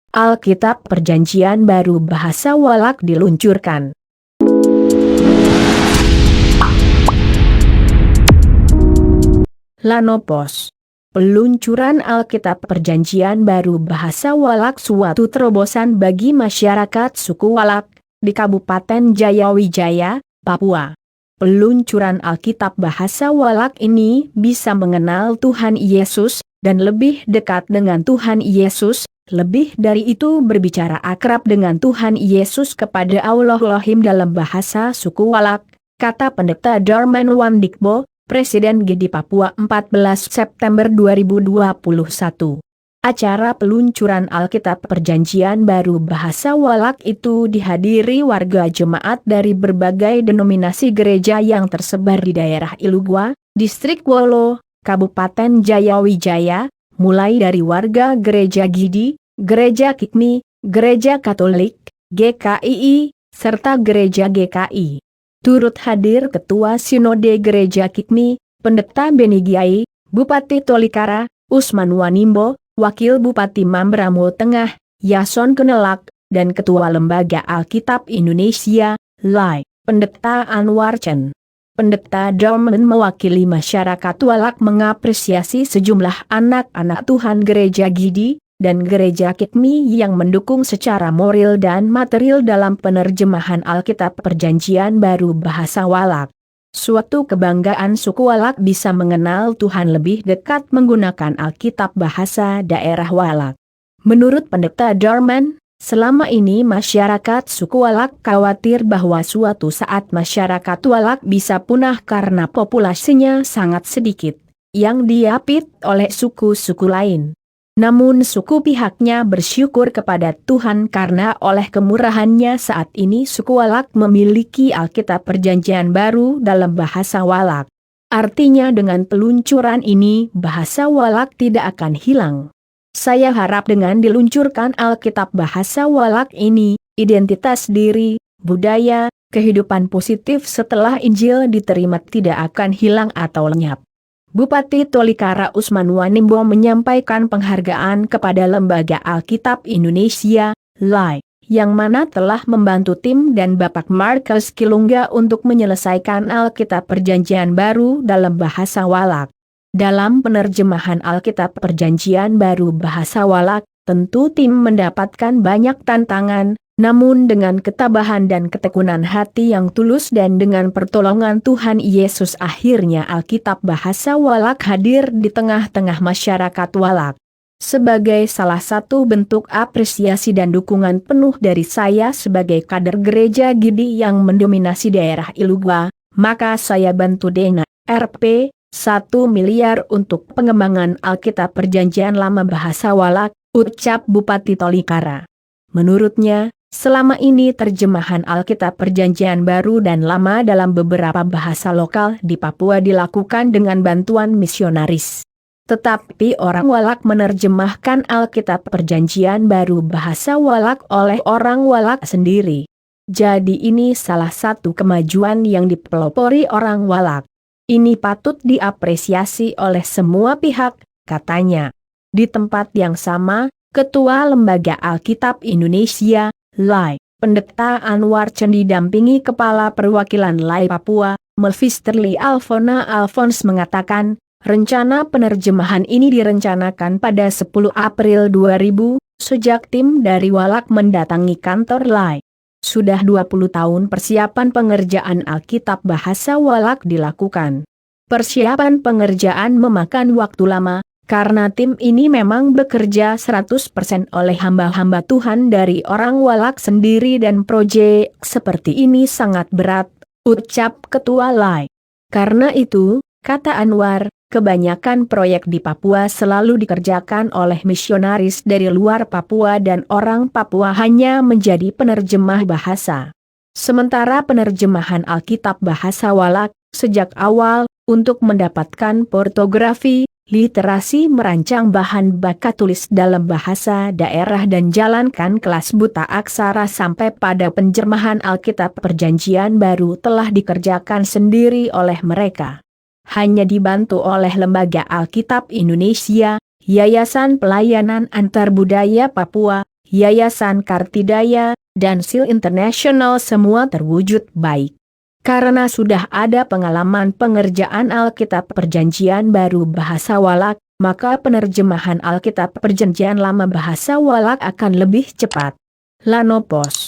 Alkitab Perjanjian Baru Bahasa Walak diluncurkan. Lanopos. Peluncuran Alkitab Perjanjian Baru Bahasa Walak suatu terobosan bagi masyarakat suku Walak di Kabupaten Jayawijaya, Papua. Peluncuran Alkitab Bahasa Walak ini bisa mengenal Tuhan Yesus dan lebih dekat dengan Tuhan Yesus, lebih dari itu berbicara akrab dengan Tuhan Yesus kepada Allaholohim dalam bahasa suku Walak, kata Pendeta Darman Wandikbo, Presiden GD Papua 14 September 2021. Acara peluncuran Alkitab Perjanjian Baru Bahasa Walak itu dihadiri warga jemaat dari berbagai denominasi gereja yang tersebar di daerah Ilugwa, Distrik Wolo, Kabupaten Jayawijaya, mulai dari warga Gereja Gidi, Gereja Kikmi, Gereja Katolik, GKII, serta Gereja GKI. Turut hadir Ketua Sinode Gereja Kikmi, Pendeta Benigiai, Bupati Tolikara, Usman Wanimbo, Wakil Bupati Mamberamo Tengah, Yason Kenelak, dan Ketua Lembaga Alkitab Indonesia, LAI, Pendeta Anwar Chen. Pendeta Darman mewakili masyarakat Walak mengapresiasi sejumlah anak-anak Tuhan Gereja Gidi dan Gereja Kikmi yang mendukung secara moral dan material dalam penerjemahan Alkitab Perjanjian Baru Bahasa Walak. Suatu kebanggaan suku Walak bisa mengenal Tuhan lebih dekat menggunakan Alkitab bahasa daerah Walak. Menurut Pendeta Darman, selama ini masyarakat suku Walak khawatir bahwa suatu saat masyarakat Walak bisa punah karena populasinya sangat sedikit, yang diapit oleh suku-suku lain. Namun suku pihaknya bersyukur kepada Tuhan karena oleh kemurahannya saat ini suku Walak memiliki Alkitab Perjanjian Baru dalam bahasa Walak. Artinya dengan peluncuran ini bahasa Walak tidak akan hilang. Saya harap dengan diluncurkan Alkitab bahasa Walak ini, identitas diri, budaya, kehidupan positif setelah Injil diterima tidak akan hilang atau lenyap. Bupati Tolikara Usman Wanimbo menyampaikan penghargaan kepada Lembaga Alkitab Indonesia, LAI, yang mana telah membantu tim dan Bapak Markus Kilungga untuk menyelesaikan Alkitab Perjanjian Baru dalam bahasa Walak. Dalam penerjemahan Alkitab Perjanjian Baru Bahasa Walak, tentu tim mendapatkan banyak tantangan, namun dengan ketabahan dan ketekunan hati yang tulus dan dengan pertolongan Tuhan Yesus akhirnya Alkitab Bahasa Walak hadir di tengah-tengah masyarakat Walak. Sebagai salah satu bentuk apresiasi dan dukungan penuh dari saya sebagai kader Gereja Gidi yang mendominasi daerah Ilugwa, maka saya bantu dana Rp 1 miliar untuk pengembangan Alkitab Perjanjian Lama Bahasa Walak, ucap Bupati Tolikara. Menurutnya, selama ini terjemahan Alkitab Perjanjian Baru dan Lama dalam beberapa bahasa lokal di Papua dilakukan dengan bantuan misionaris. Tetapi orang Walak menerjemahkan Alkitab Perjanjian Baru bahasa Walak oleh orang Walak sendiri. Jadi ini salah satu kemajuan yang dipelopori orang Walak. Ini patut diapresiasi oleh semua pihak, katanya. Di tempat yang sama, Ketua Lembaga Alkitab Indonesia, LAI, Pendeta Anwar Chen didampingi Kepala Perwakilan LAI Papua, Melfisterli Alfona Alphonse mengatakan, rencana penerjemahan ini direncanakan pada 10 April 2000, sejak tim dari Walak mendatangi kantor LAI. Sudah 20 tahun persiapan pengerjaan Alkitab bahasa Walak dilakukan. Persiapan pengerjaan memakan waktu lama, karena tim ini memang bekerja 100% oleh hamba-hamba Tuhan dari orang Walak sendiri dan proyek seperti ini sangat berat, ucap Ketua LAI. Karena itu, kata Anwar, kebanyakan proyek di Papua selalu dikerjakan oleh misionaris dari luar Papua dan orang Papua hanya menjadi penerjemah bahasa. Sementara penerjemahan Alkitab bahasa Walak, sejak awal, untuk mendapatkan ortografi, literasi merancang bahan baku tulis dalam bahasa daerah dan jalankan kelas buta aksara sampai pada penjemahan Alkitab Perjanjian Baru telah dikerjakan sendiri oleh mereka. Hanya dibantu oleh Lembaga Alkitab Indonesia, Yayasan Pelayanan Antarbudaya Papua, Yayasan Kartidaya, dan SIL Internasional semua terwujud baik. Karena sudah ada pengalaman pengerjaan Alkitab Perjanjian Baru bahasa Walak, maka penerjemahan Alkitab Perjanjian Lama bahasa Walak akan lebih cepat. Lanopos